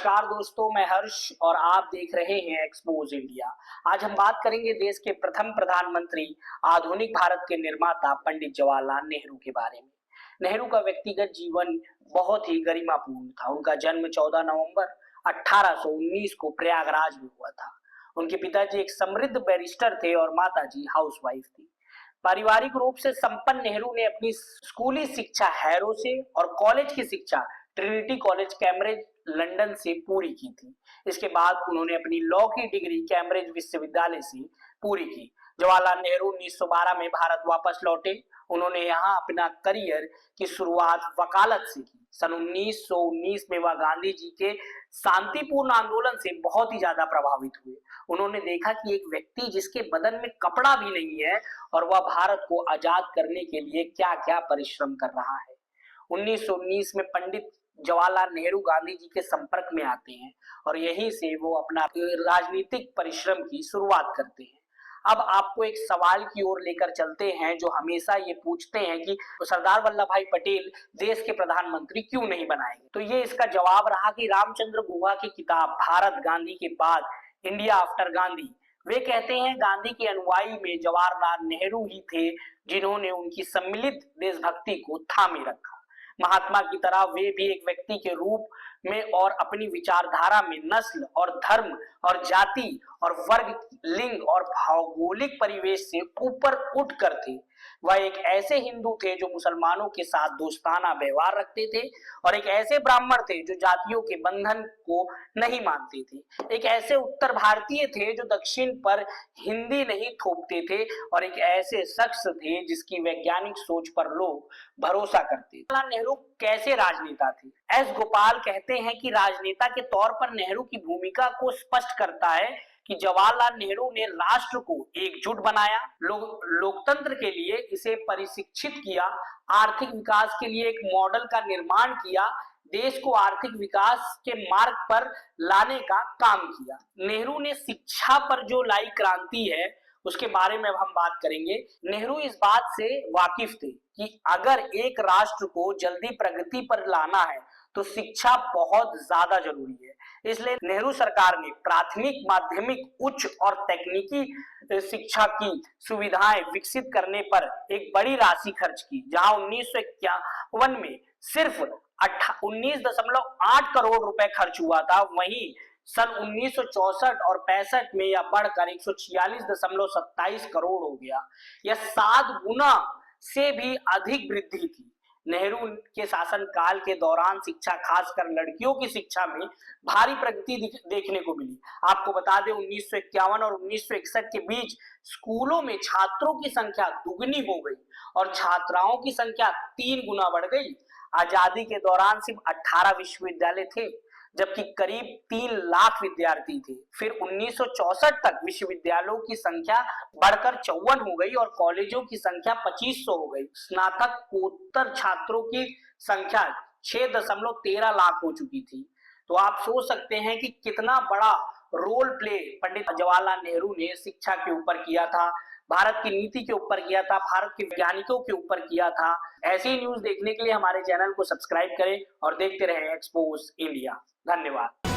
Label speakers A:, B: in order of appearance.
A: नमस्कार दोस्तों, मैं हर्ष और आप देख रहे हैं एक्सपोज इंडिया। आज हम बात करेंगे देश के प्रथम प्रधानमंत्री, आधुनिक भारत के निर्माता पंडित जवाहरलाल नेहरू के बारे में। नेहरू का व्यक्तिगत जीवन बहुत ही गरिमापूर्ण था। उनका जन्म 14 नवंबर 1819 को प्रयागराज में हुआ था। उनके पिताजी एक समृद्ध बैरिस्टर थे और माताजी हाउसवाइफ थी। पारिवारिक रूप से संपन्न नेहरू ने अपनी स्कूली शिक्षा हैरो से और कॉलेज की शिक्षा ट्रिनिटी कॉलेज कैम्ब्रिज लंदन से पूरी की थी। इसके बाद उन्होंने अपनी लॉ की डिग्री कैम्ब्रिज विश्वविद्यालय से पूरी की। जवाहरलाल नेहरू 1912 में भारत वापस लौटे। उन्होंने यहाँ अपना करियर की शुरुआत वकालत से की। सन 1919 में वह गांधी जी के शांतिपूर्ण आंदोलन से बहुत ही ज्यादा प्रभावित हुए। उन्होंने देखा कि एक व्यक्ति जिसके बदन में कपड़ा भी नहीं है और वह भारत को आजाद करने के लिए क्या क्या परिश्रम कर रहा है। 1919 में पंडित जवाहरलाल नेहरू गांधी जी के संपर्क में आते हैं और यहीं से वो अपना राजनीतिक परिश्रम की शुरुआत करते हैं। अब आपको एक सवाल की ओर लेकर चलते हैं जो हमेशा ये पूछते हैं कि सरदार वल्लभ भाई पटेल देश के प्रधानमंत्री क्यों नहीं बनाएंगे। तो ये इसका जवाब रहा कि रामचंद्र गुहा की किताब भारत गांधी के बाद, इंडिया आफ्टर गांधी, वे कहते हैं गांधी के अनुयायी में जवाहरलाल नेहरू ही थे जिन्होंने उनकी सम्मिलित देशभक्ति को थामे रखा। महात्मा की तरह वे भी एक व्यक्ति के रूप में और अपनी विचारधारा में नस्ल और धर्म और जाति और वर्ग, लिंग और भौगोलिक परिवेश से ऊपर उठकर थे। वह एक ऐसे हिंदू थे जो मुसलमानों के साथ दोस्ताना व्यवहार रखते थे और एक ऐसे ब्राह्मण थे जो जातियों के बंधन को नहीं मानते थे। एक ऐसे उत्तर भारतीय थे जो दक्षिण पर हिंदी नहीं थोपते थे और एक ऐसे शख्स थे जिसकी वैज्ञानिक सोच पर लोग भरोसा करते थे। जवाहरलाल नेहरू कैसे राजनेता थे? एस गोपाल कहते हैं कि राजनेता के तौर पर नेहरू की भूमिका को स्पष्ट करता है कि जवाहरलाल नेहरू ने राष्ट्र को एकजुट बनाया, लोकतंत्र के लिए इसे प्रशिक्षित किया, आर्थिक विकास के लिए एक मॉडल का निर्माण किया, देश को आर्थिक विकास के मार्ग पर लाने का काम किया। नेहरू ने शिक्षा पर जो लाई क्रांति है उसके बारे में अब हम बात करेंगे। नेहरू इस बात से वाकिफ थे कि अगर एक राष्ट्र को जल्दी प्रगति पर लाना है तो शिक्षा बहुत ज्यादा जरूरी है। इसलिए नेहरू सरकार ने प्राथमिक, माध्यमिक, उच्च और तकनीकी शिक्षा की सुविधाएं विकसित करने पर एक बड़ी राशि खर्च की। जहां 1951 में सिर्फ 19.8 करोड़ रुपए खर्च हुआ था, वहीं सन 1964 और 65 में यह बढ़कर 146.27 करोड़ हो गया। यह 7 गुना से भी अधिक वृद्धि थी। नेहरू के शासनकाल के दौरान शिक्षा, खासकर लड़कियों की शिक्षा में भारी प्रगति देखने को मिली। आपको बता दें 1951 और 1961 के बीच स्कूलों में छात्रों की संख्या दुगनी हो गई और छात्राओं की संख्या 3 गुना बढ़ गई। आजादी के दौरान सिर्फ 18 विश्वविद्यालय थे जबकि करीब 3 लाख विद्यार्थी थे। फिर 1964 तक विश्वविद्यालयों की संख्या बढ़कर 54 हो गई और कॉलेजों की संख्या 2500 हो गई। स्नातकोत्तर छात्रों की संख्या 6.13 लाख हो चुकी थी। तो आप सोच सकते हैं कि कितना बड़ा रोल प्ले पंडित जवाहरलाल नेहरू ने शिक्षा के ऊपर किया था, भारत की नीति के ऊपर किया था, भारत के वैज्ञानिकों के ऊपर किया था। ऐसी ही न्यूज देखने के लिए हमारे चैनल को सब्सक्राइब करें और देखते रहें एक्सपोज इंडिया। धन्यवाद।